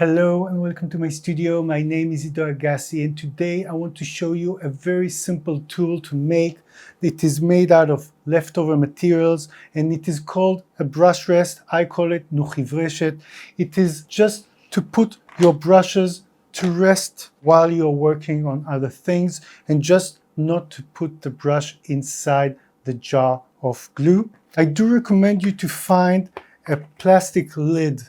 Hello and welcome to my studio. My name is Ido Agassi and today I want to show you a very simple tool to make. It is made out of leftover materials and it is called a brush rest. I call it nuchivreshet. It is just to put your brushes to rest while you're working on other things and just not to put the brush inside the jar of glue. I do recommend you to find a plastic lid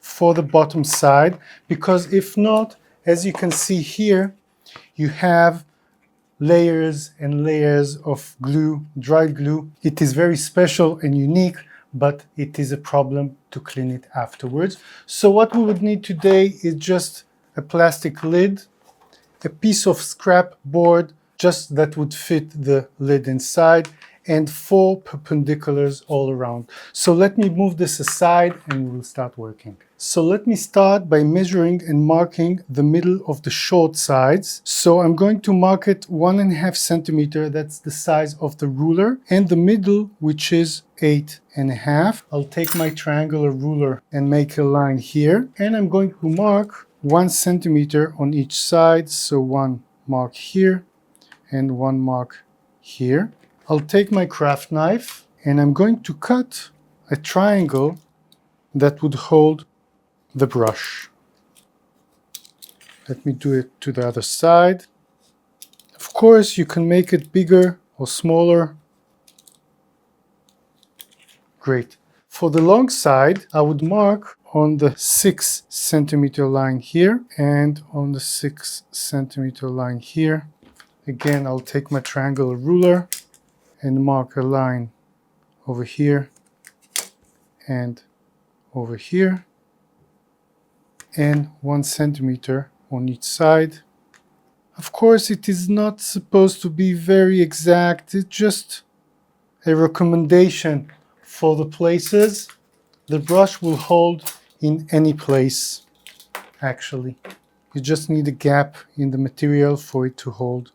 for the bottom side, because if not, as you can see here, you have layers and layers of glue, dried glue. It is very special and unique, but it is a problem to clean it afterwards. So what we would need today is just a plastic lid, a piece of scrap board, just that would fit the lid inside, and 4 perpendiculars all around. So let me move this aside and we'll start working. So let me start by measuring and marking the middle of the short sides. So I'm going to mark it 1.5 centimeter, that's the size of the ruler, and the middle, which is 8.5. I'll take my triangular ruler and make a line here, and I'm going to mark 1 centimeter on each side. So 1 mark here and 1 mark here. I'll take my craft knife and I'm going to cut a triangle that would hold the brush. Let me do it to the other side. Of course, you can make it bigger or smaller. Great. For the long side, I would mark on the 6 centimeter line here and on the 6 centimeter line here. Again, I'll take my triangular ruler and mark a line over here and over here, and 1 centimeter on each side. Of course, it is not supposed to be very exact. It's just a recommendation for the places. The brush will hold in any place, actually. You just need a gap in the material for it to hold.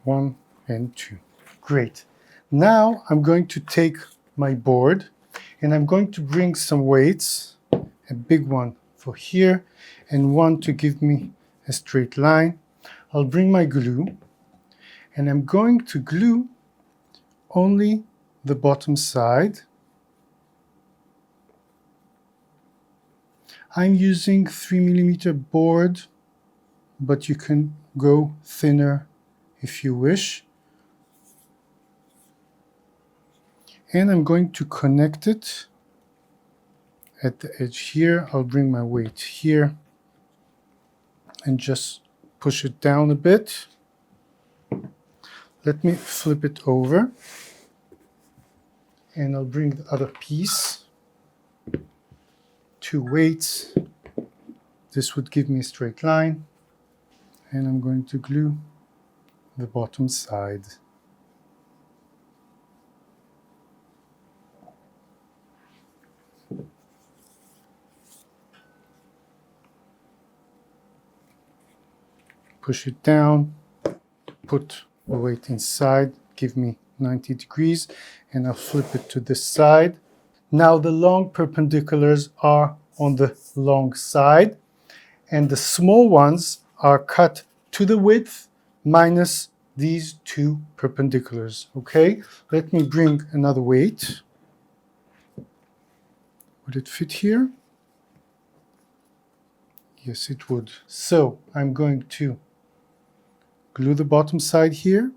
1 and 2. Great. Now I'm going to take my board and I'm going to bring some weights, a big one for here and one to give me a straight line. I'll bring my glue and I'm going to glue only the bottom side. I'm using 3mm board, but you can go thinner if you wish. And I'm going to connect it at the edge here. I'll bring my weight here and just push it down a bit. Let me flip it over and I'll bring the other piece. 2 weights. This would give me a straight line, and I'm going to glue the bottom side. Push it down, put the weight inside, give me 90 degrees, and I'll flip it to this side. Now the long perpendiculars are on the long side, and the small ones are cut to the width minus these 2 perpendiculars. Okay, let me bring another weight. Would it fit here? Yes, it would. So I'm going to glue the bottom side here,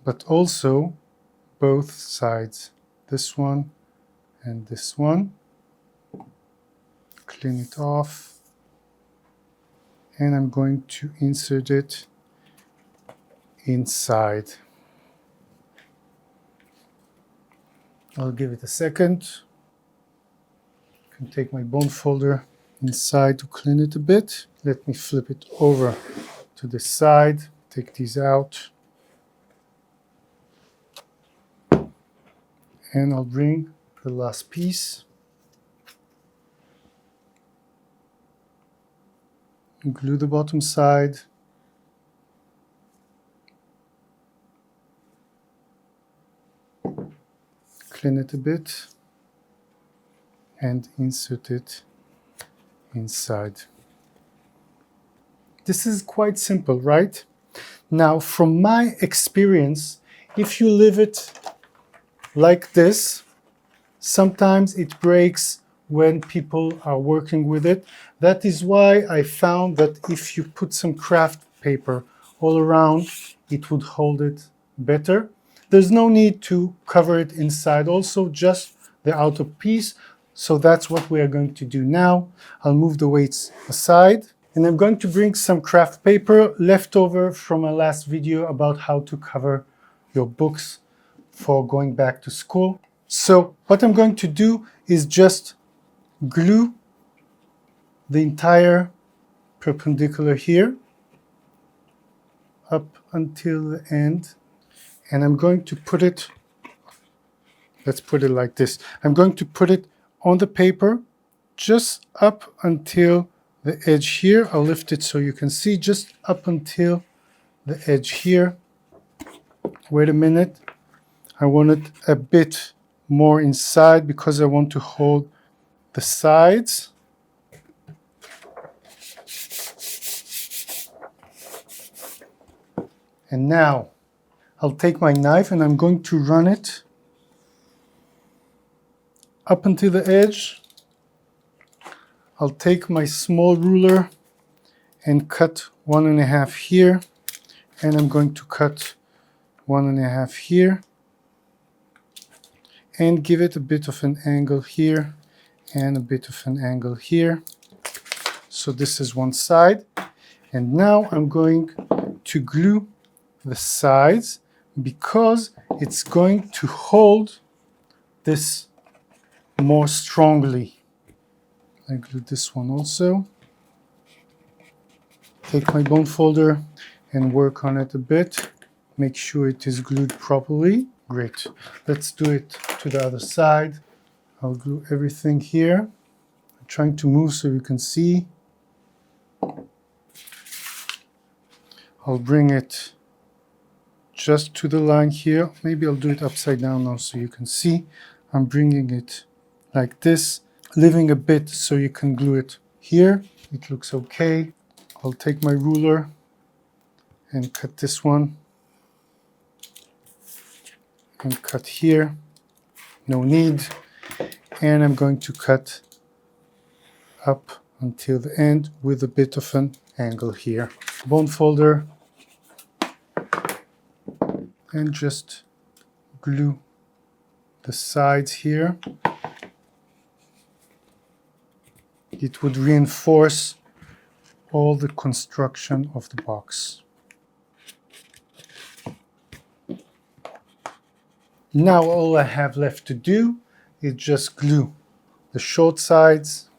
but also both sides, this one and this one. Clean it off, and I'm going to insert it inside. I'll give it a second. I can take my bone folder inside to clean it a bit. Let me flip it over to the side, take these out, and I'll bring the last piece, glue the bottom side, clean it a bit, and insert it inside. This is quite simple, right? Now, from my experience, if you leave it like this, sometimes it breaks when people are working with it. That is why I found that if you put some craft paper all around, it would hold it better. There's no need to cover it inside, also just the outer piece. So that's what we are going to do now. I'll move the weights aside, and I'm going to bring some craft paper left over from my last video about how to cover your books for going back to school. So what I'm going to do is just glue the entire perpendicular here up until the end, and I'm going to put it, let's put it like this. I'm going to put it on the paper just up until the edge here. I'll lift it so you can see, just up until the edge here. Wait a minute. I want it a bit more inside because I want to hold the sides. And now I'll take my knife and I'm going to run it up until the edge. I'll take my small ruler and cut 1.5 here, and I'm going to cut 1.5 here, and give it a bit of an angle here and a bit of an angle here. So this is one side, and now I'm going to glue the sides because it's going to hold this more strongly. I glue this one also. Take my bone folder and work on it a bit. Make sure it is glued properly. Great. Let's do it to the other side. I'll glue everything here. I'm trying to move so you can see. I'll bring it just to the line here. Maybe I'll do it upside down now so you can see. I'm bringing it like this, leaving a bit so you can glue it here. It looks okay. I'll take my ruler and cut this one and cut here. No need. And I'm going to cut up until the end with a bit of an angle here. Bone folder, and just glue the sides here. It would reinforce all the construction of the box. Now all I have left to do is just glue the short sides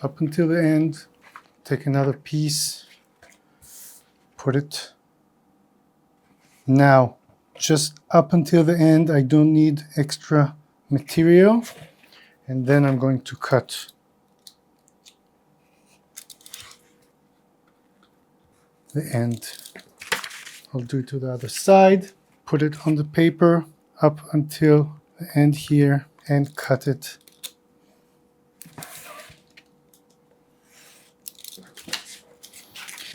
up until the end. Take another piece, put it. Now, just up until the end, I don't need extra material. And then I'm going to cut the end. I'll do it to the other side. Put it on the paper up until the end here and cut it.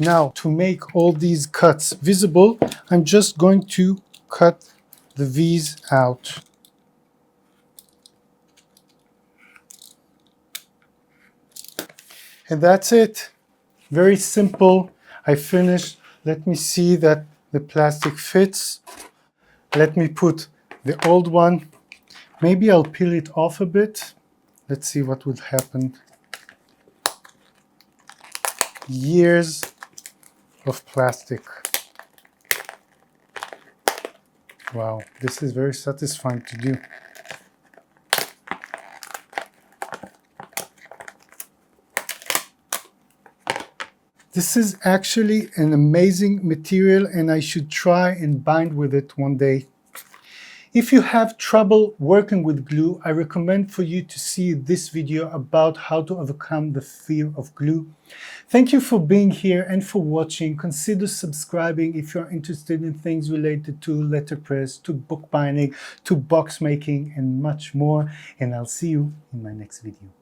Now, to make all these cuts visible, I'm just going to cut the V's out. And that's it. Very simple. I finished. Let me see that the plastic fits. Let me put the old one. Maybe I'll peel it off a bit. Let's see what would happen. Years of plastic. Wow, this is very satisfying to do. This is actually an amazing material and I should try and bind with it one day. If you have trouble working with glue, I recommend for you to see this video about how to overcome the fear of glue. Thank you for being here and for watching. Consider subscribing if you're interested in things related to letterpress, to bookbinding, to box making, and much more. And I'll see you in my next video.